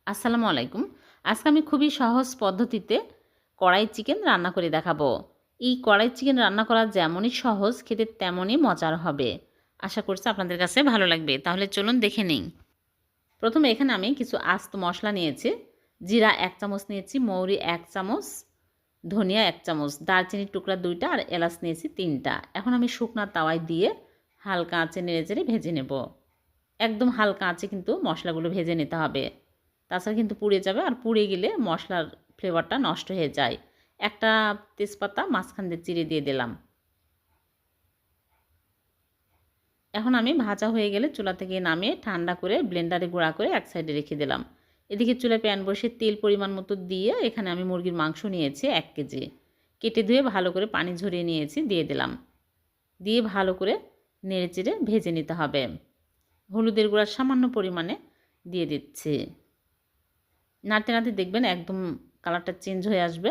আসসালামু আলাইকুম। আজকে আমি খুবই সহজ পদ্ধতিতে কড়াই চিকেন রান্না করে দেখাবো। এই কড়াই চিকেন রান্না করা যেমনই সহজ, খেতে তেমনই মজার হবে। আশা করছি আপনাদের কাছে ভালো লাগবে। তাহলে চলুন দেখে নিই। প্রথমে এখানে আমি কিছু আস্ত মশলা নিয়েছি। জিরা ১ চামচ নিয়েছি, মৌরি ১ চামচ, ধনিয়া ১ চামচ, দারচিনির টুকরা ২টা আর এলাচ নিয়েছি ৩টা। এখন আমি শুকনা তাওয়ায় দিয়ে হালকা আঁচে নেড়েচেড়ে ভেজে নেব। একদম হালকা আঁচে কিন্তু মশলাগুলো ভেজে নিতে হবে। তাছাড়া কিন্তু পুড়ে যাবে, আর পুড়ে গেলে মশলার ফ্লেভারটা নষ্ট হয়ে যায়। একটা তেজপাতা মাঝখান দিয়ে চিড়ে দিয়ে দিলাম। এখন আমি ভাজা হয়ে গেলে চুলা থেকে নামিয়ে ঠান্ডা করে ব্লেন্ডারে গুঁড়া করে এক সাইডে রেখে দিলাম। এদিকে চুলায় প্যান বসিয়ে তেল পরিমাণ মতো দিয়ে এখানে আমি মুরগির মাংস নিয়েছি ১ কেজি। কেটে ধুয়ে ভালো করে পানি ঝরিয়ে নিয়েছি, দিয়ে দিলাম। দিয়ে ভালো করে নেড়েচেড়ে ভেজে নিতে হবে। হলুদের গুঁড়া সামান্য পরিমাণে দিয়ে দিচ্ছি। নাড়তে নাড়তে দেখবেন একদম কালারটা চেঞ্জ হয়ে আসবে।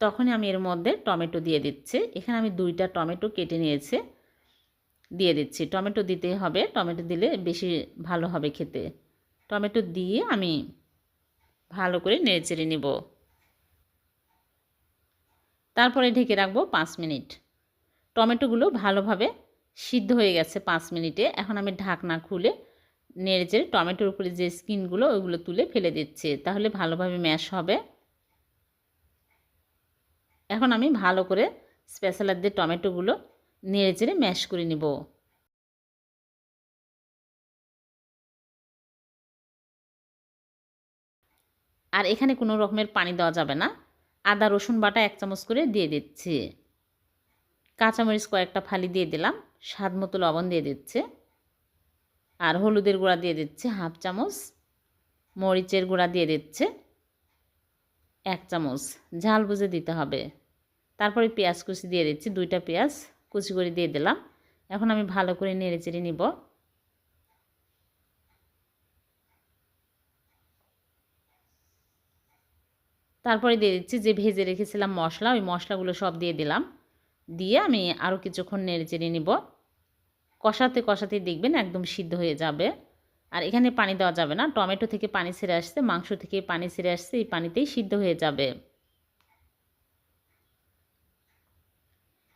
তখনই আমি এর মধ্যে টমেটো দিয়ে দিচ্ছি। এখানে আমি 2টা টমেটো কেটে নিয়েছি, দিয়ে দিচ্ছি। টমেটো দিতেই হবে, টমেটো দিলে বেশি ভালো হবে খেতে। টমেটো দিয়ে আমি ভালো করে নেড়েচেড়ে নিব। তারপরে ঢেকে রাখবো 5 মিনিট। টমেটোগুলো ভালোভাবে সিদ্ধ হয়ে গেছে 5 মিনিটে। এখন আমি ঢাকনা খুলে নেড়েচেড়ে টমেটোর উপরে যে স্কিনগুলো ওইগুলো তুলে ফেলে দিচ্ছি, তাহলে ভালোভাবে ম্যাশ হবে। এখন আমি ভালো করে স্প্যাচালার দিয়ে টমেটোগুলো নেড়েচেড়ে ম্যাশ করে নিব। আর এখানে কোনো রকমের পানি দেওয়া যাবে না। আদা রসুন বাটা 1 চামচ করে দিয়ে দিচ্ছি। কাঁচামরিচ কয়েকটা ফালি দিয়ে দিলাম। স্বাদ মতো লবণ দিয়ে দিচ্ছে। আর হলুদের গুঁড়া দিয়ে দিচ্ছে 1/2 চামচ। মরিচের গুঁড়া দিয়ে দিচ্ছে 1 চামচ। ঝাল বুঝে দিতে হবে। তারপরে পেঁয়াজ কুচি দিয়ে দিচ্ছি, 2টা পেঁয়াজ কুচি করে দিয়ে দিলাম। এখন আমি ভালো করে নেড়েচেড়ে নিব। তারপরে দিয়ে দিচ্ছি যে ভেজে রেখেছিলাম মশলা, ওই মশলাগুলো সব দিয়ে দিলাম। দিয়ে আমি আরও কিছুক্ষণ নেড়েচেড়ে নিব। কষাতে কষাতেই দেখবেন একদম সিদ্ধ হয়ে যাবে। আর এখানে পানি দেওয়া যাবে না, টমেটো থেকে পানি ছেড়ে আসছে, মাংস থেকে পানি ছেড়ে আসছে, এই পানিতেই সিদ্ধ হয়ে যাবে।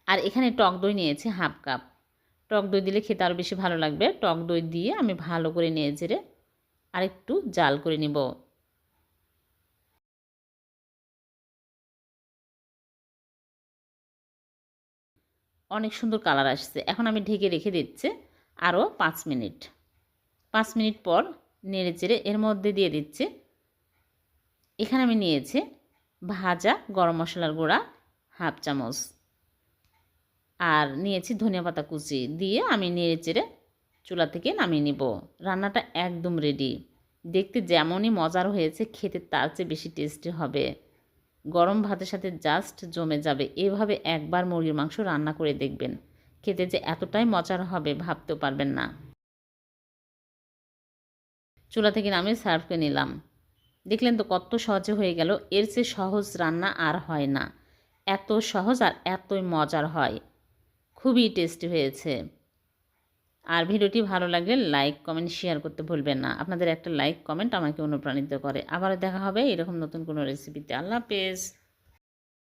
আর এখানে টক দই নিয়েছি 1/2 কাপ। টক দই দিলে খেতে আরও বেশি ভালো লাগবে। টক দই দিয়ে আমি ভালো করে নেড়েচেড়ে আরেকটু জাল করে নিব। অনেক সুন্দর কালার আসছে। এখন আমি ঢেকে রেখে দিচ্ছি আরও 5 মিনিট। 5 মিনিট পর নেড়েচেড়ে এর মধ্যে দিয়ে দিচ্ছি, এখানে আমি নিয়েছি ভাজা গরম মশলার গুঁড়া 1/2 চামচ, আর নিয়েছি ধনিয়া পাতা কুচি, দিয়ে আমি নেড়েচেড়ে চুলা থেকে নামিয়ে নিব। রান্নাটা একদম রেডি। দেখতে যেমনই মজার হয়েছে, খেতে তার চেয়ে বেশি টেস্টি হবে। গরম ভাতের সাথে জাস্ট জমে যাবে। এভাবে একবার মুরগির মাংস রান্না করে দেখবেন, খেতে যে এতটাই মজার হবে ভাবতেও পারবেন না। চুলা থেকে নামিয়ে সার্ভ করে নিলাম। দেখলেন তো কত সহজে হয়ে গেল। এর চেয়ে সহজ রান্না আর হয় না। এত সহজ আর এতই মজার হয়। খুবই টেস্টি হয়েছে। আর ভিডিওটি ভালো লাগলে লাইক কমেন্ট শেয়ার করতে ভুলবেন না। আপনাদের একটা লাইক কমেন্ট আমাকে অনুপ্রাণিত করে। আবারও দেখা হবে এরকম নতুন কোনো রেসিপিতে। আল্লাহ হাফেজ।